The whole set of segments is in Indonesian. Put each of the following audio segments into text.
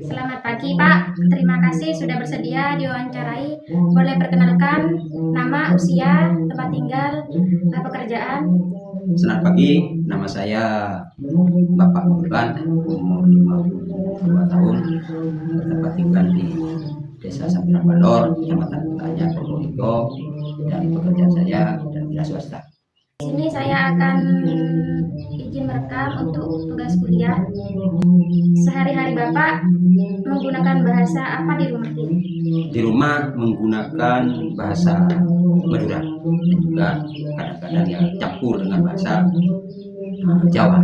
Selamat pagi Pak, terima kasih sudah bersedia diwawancarai. Boleh perkenalkan nama, usia, tempat tinggal, pekerjaan? Selamat pagi, nama saya Bapak Maulan, umur 52 tahun, bertempat tinggal di Desa Sambiran Balor, Kecamatan Kuntanya, Probolinggo, dan pekerjaan saya dalam bidang swasta. Di sini saya akan izin merekam untuk tugas kuliah. Sehari-hari Bapak menggunakan bahasa apa di rumah ini? Di rumah menggunakan bahasa Madura dan juga kadang-kadang ya campur dengan bahasa Jawa.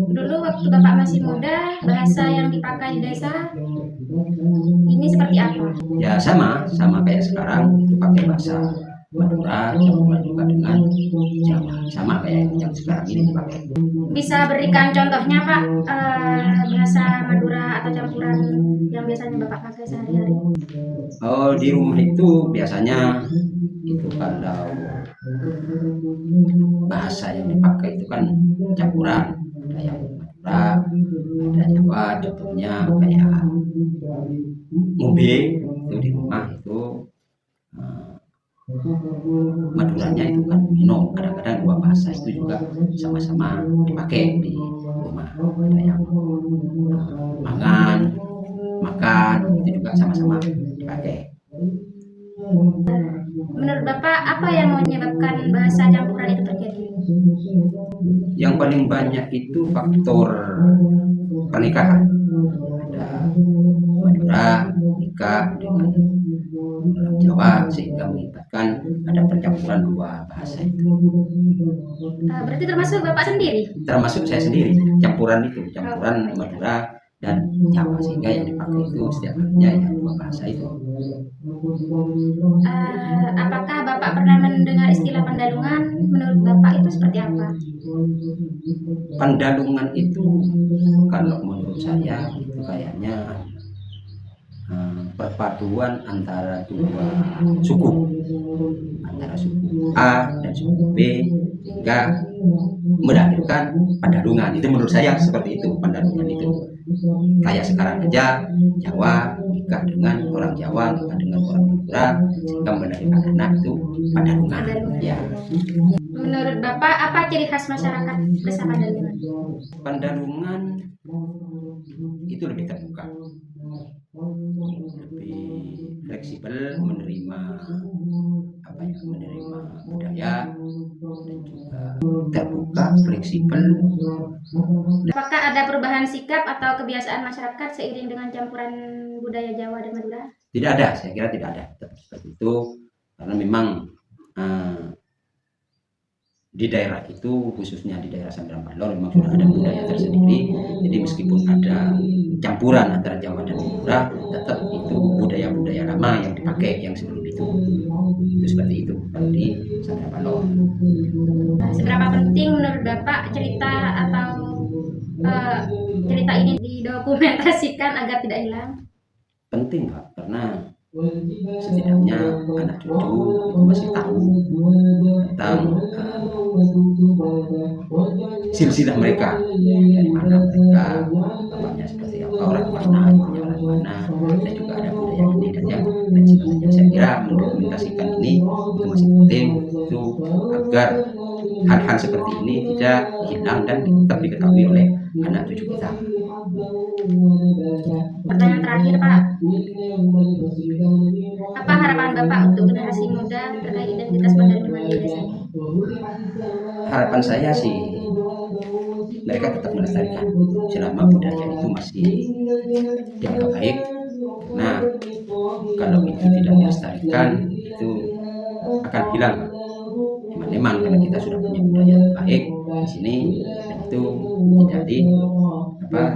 Dulu waktu Bapak masih muda, bahasa yang dipakai di desa ini seperti apa? Ya sama kayak sekarang, itu pakai bahasa Madura campuran juga dengan Jawa, sama kayak yang sekarang ini dipakai. Bisa berikan contohnya Pak, bahasa Madura atau campuran yang biasanya Bapak pakai sehari-hari? Oh, di rumah itu biasanya itu kalau bahasa yang dipakai itu kan campuran, ada yang Madura, ada Jawa, contohnya kayak ngombe itu di rumah itu Maduranya itu kan minum, kadang-kadang dua bahasa itu juga sama-sama dipakai di rumah. Ada yang makan itu juga sama-sama dipakai. Menurut Bapak, apa yang menyebabkan bahasa campuran itu terjadi? Yang paling banyak itu faktor pernikahan. Ada Madura nikah dengan orang Jawa sehingga mengibatkan ada percampuran dua bahasa itu. Berarti termasuk Bapak sendiri? Termasuk saya sendiri, campuran Madura dan Jawa sehingga yang dipakai itu setiap harinya yang dua bahasa itu. Apakah Bapak pernah mendengar istilah Pandalungan? Menurut Bapak itu seperti apa? Pandalungan itu kalau menurut saya itu kayaknya perpaduan antara dua suku, antara suku A dan suku B, sehingga melahirkan Pandalungan. Itu menurut saya seperti itu. Pandalungan itu kayak sekarang aja Jawa nikah dengan orang Jawa, nikah dengan orang Madura, sehingga melahirkan anak itu Pandalungan. Ya. Menurut Bapak, apa ciri khas masyarakat desa Pandalungan? Pandalungan itu lebih terbuka, lebih fleksibel menerima menerima budaya, dan juga terbuka, fleksibel. Apakah ada perubahan sikap atau kebiasaan masyarakat seiring dengan campuran budaya Jawa dan Madura? Tidak ada, saya kira tidak ada seperti itu, karena memang di daerah itu, khususnya di daerah Sambiran Balor, memang sudah ada budaya tersendiri. Jadi meskipun ada campuran antara Jawa dan Madura, tetap itu budaya-budaya lama yang dipakai yang sebelum itu seperti itu kalau di Sambiran Balor. Seberapa penting menurut Bapak cerita atau cerita ini didokumentasikan agar tidak hilang? Penting Pak, karena setidaknya anak cucu itu masih tahu tentang silsilah mereka, dari mana mereka, bapaknya seperti apa, orang mana, ibunya orang mana, dan juga ada budaya ini dan yang lain sebagainya. Saya kira mendokumentasikan ini itu masih penting itu agar hal-hal seperti ini tidak hilang dan tetap diketahui oleh anak cucu kita. Pertanyaan terakhir Pak, apa harapan Bapak untuk generasi muda terkait identitas Pandalungan di desa ini? Harapan saya sih mereka tetap melestarikan selama budaya itu masih dianggap baik. Nah, kalau itu tidak dilestarikan itu akan hilang. Memang karena kita sudah punya budaya baik di sini dan itu tidak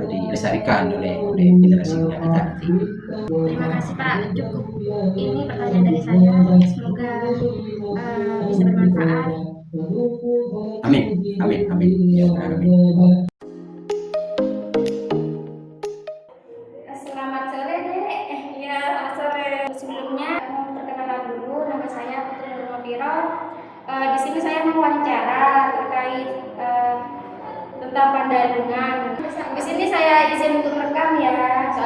dilestarikan oleh generasi muda kita nanti. Terima kasih Pak, cukup ini pertanyaan dari saya. Semoga bisa bermanfaat. Amin, amin, amin. Ya, amin. Selamat sore Dek. Iya, selamat sore. Sebelumnya perkenalan dulu, nama saya Putri Nurmawiro. Di sini saya mewawancara terkait tentang Pandalungan. Di sini saya izin untuk merekam ya.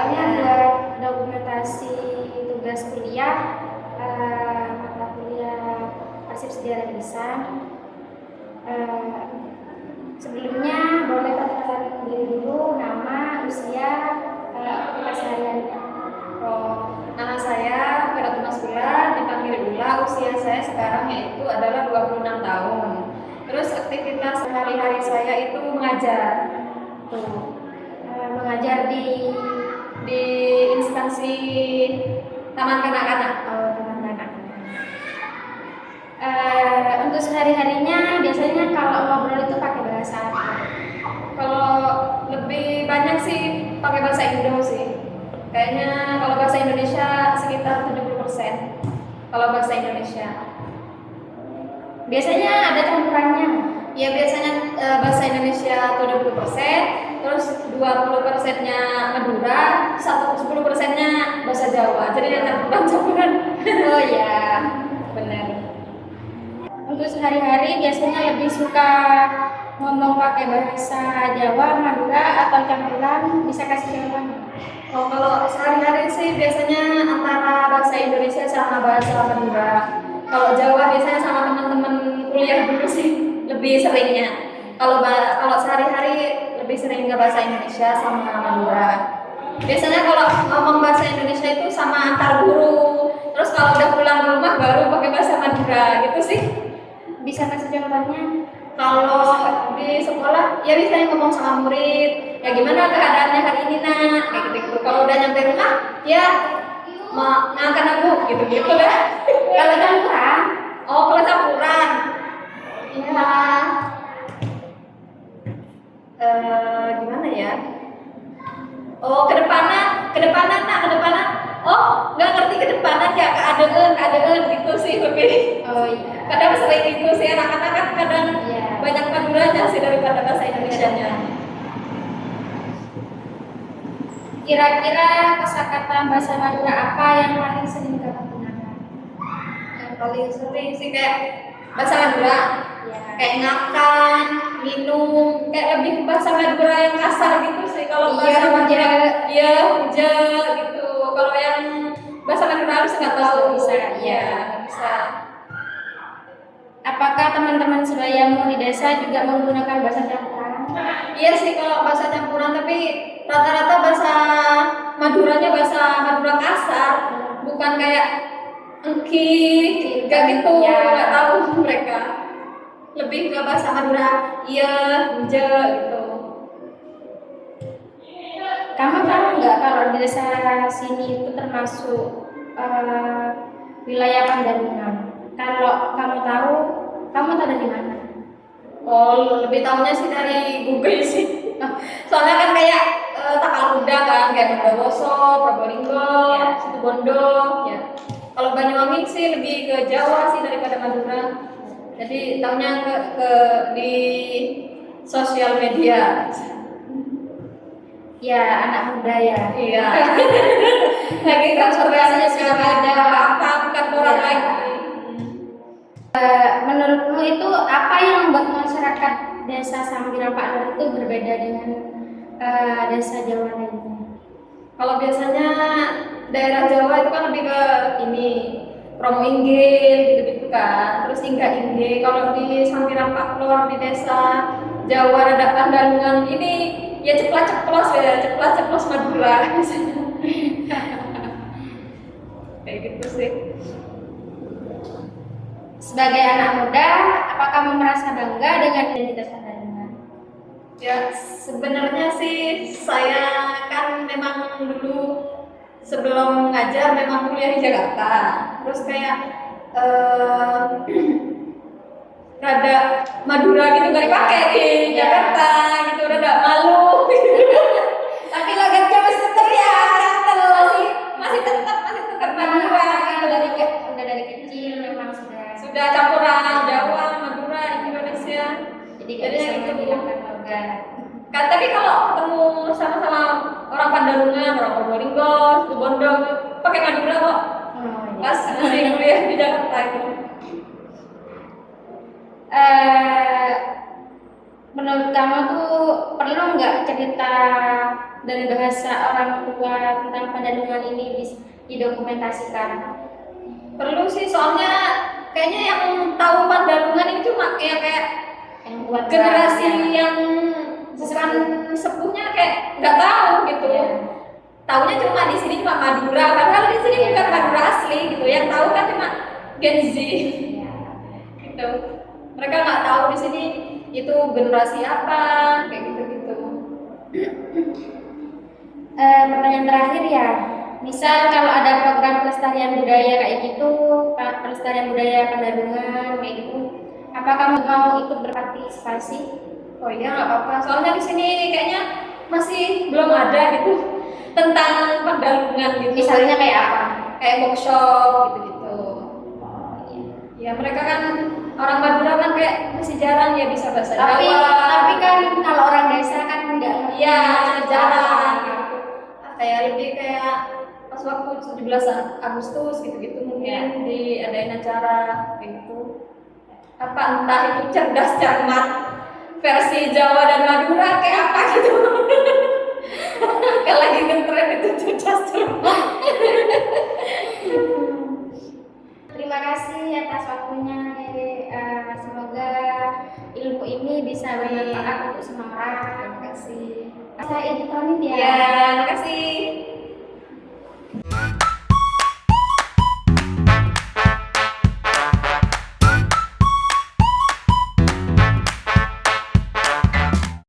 soalnya buat dokumentasi tugas kuliah, mata kuliah arsip sejarah lisan. Sebelumnya boleh perkenalan diri dulu, nama, usia, aktivitas sehari-hari. Nama saya Feratuna Sula, dipanggil Ula. Usia saya sekarang yaitu adalah 26 tahun. Terus aktivitas sehari-hari saya itu mengajar. Mengajar di Instansi Taman Kanak-kanak. Teman-teman. Untuk sehari-harinya biasanya kalau ngobrol itu pakai bahasa apa? Kalau lebih banyak sih pakai bahasa Indo sih. Kayaknya kalau bahasa Indonesia sekitar 70%. Kalau bahasa Indonesia. Biasanya ada campurannya. Ya biasanya bahasa Indonesia 70%, terus 20%-nya Madura, 10%-nya bahasa Jawa. Jadi ada campuran-campuran. Oh ya, Benar. untuk sehari-hari biasanya lebih suka ngomong pakai bahasa Jawa, Madura atau campuran, bisa kasih contohnya? Oh, kalau sehari-hari sih biasanya antara bahasa Indonesia sama bahasa Madura. Kalau Jawa biasanya sama teman-teman kuliah dulu sih lebih seringnya. Kalau sehari-hari lebih sering ke bahasa Indonesia sama Madura. Biasanya kalau ngomong bahasa Indonesia itu sama antar guru. Terus kalau udah pulang ke rumah baru pakai bahasa Madura gitu sih. Bisa kasih contohnya? Kalau di sekolah ya biasanya ngomong sama murid, ya gimana keadaannya hari ini nak, kayak gitu. Kalau udah nyampe rumah, ya mau makan aku gitu dah. Kalau campuran, Oh kalau campuran, ya gimana ya? Oh kedepanan nak kedepanan. Oh nggak ngerti kedepanan ya keadaan gitu sih lebih. oh iya. Kadang sering gitu sih anak-anak kan kadang Iya. banyak Maduranya sih daripada bahasa Indonesianya. Kira-kira kosakata bahasa Madura apa yang paling sering kamu gunakan? Yang paling sering sih kayak bahasa Madura, Ya. kayak ngakan, minum, kayak lebih bahasa Madura yang kasar gitu sih. Kalau Iya, bahasa Madura, huje. iya huje gitu. Kalau yang bahasa Madura harus nggak tahu. Bisa, Iya, iya. nggak bisa. Apakah teman-teman sebayamu di desa juga menggunakan bahasa campuran? Iya sih kalau bahasa campuran, tapi rata-rata bahasa Maduranya bahasa Madura kasar, bukan kayak engki, kayak gitu. Iya. Nggak tahu mereka. Lebih ke bahasa Madura, iya, huje gitu. Kamu tahu nggak kalau di desa sini itu termasuk wilayah Pandaringan? Kalau kamu tahu dari mana? Oh, lebih tahunya sih dari Google sih. Soalnya kan kayak Tapal Kuda kan, kayak Bondowoso, Probolinggo, Ya. Situbondo, ya. Kalau Banyuwangi sih lebih ke Jawa sih daripada Madura. Jadi tahunya ke di sosial media. Ya, anak muda ya. Iya. Lagi transformasinya sudah ada apa bukan orang Iya. lagi. Menurutmu itu apa yang membuat masyarakat desa Sambiran Pak Nur itu berbeda dengan desa Jawa lainnya? Kalau biasanya daerah Jawa itu kan lebih ke ini promo inggil gitu-gitu kan, terus inggah inggil. Kalau di Sampiran Paklor di desa Jawa ada Pandalungan ini ya ceplas-ceplos Madura biasanya. Kayak gitu sih. Sebagai anak muda, apakah kamu merasa bangga dengan identitas Pandaringan? Ya sebenarnya sih saya kan memang dulu sebelum ngajar memang kuliah di Jakarta, terus kayak rada Madura gitu nggak dipakai di Jakarta gitu, rada malu. Tapi logatnya masih tetap ya, masih tetap Madura. Udah dari kecil memang Sudah campuran Jawa, Madura, Indonesia. jadi gak bisa itu. menghilangkan logat. Kan tapi kalau ketemu sama orang Pandalungan, orang Probolinggo, Situbondo, pakai Madura kok. Pas masih kuliah di Jakarta itu. Menurut kamu tuh perlu nggak cerita dan bahasa orang tua tentang Pandalungan ini didokumentasikan? Perlu sih, soalnya kayaknya yang tahu Pandalungan ini cuma kayak Yang buat generasi ya. yang bukan sepuhnya kayak nggak tahu gitu. Iya. Taunya cuma di sini cuma Madura, padahal di sini Iya. bukan Madura asli gitu. Yang tahu kan cuma Gen Z Ya. gitu. Mereka nggak tahu di sini itu generasi apa, kayak gitu-gitu. Pertanyaan terakhir ya, misal kalau ada program pelestarian budaya kayak gitu, pelestarian budaya Pandalungan kayak gitu, apa kamu mau ikut berpartisipasi? Oh iya, nggak apa-apa. Soalnya di sini kayaknya masih belum ada gitu tentang Pandalungan gitu. Misalnya kayak apa? Kayak workshop gitu-gitu. Oh, iya. Ya mereka kan orang Madura kan kayak masih jarang ya bisa bahasa Tapi Jawa. kan kalau orang desa kan enggak. Iya, jarang gitu. Kayak lebih kayak pas waktu 17 Agustus gitu-gitu mungkin diadain acara kayak gitu. Apa entah itu cerdas cermat versi Jawa dan Madura kayak apa gitu. Kayak lagi ngetren itu cerdas cermat. Terima kasih atas waktunya. Semoga ilmu ini bisa bermanfaat untuk semua orang. Terima kasih. Saya izin pamit ya. Ya, terima kasih.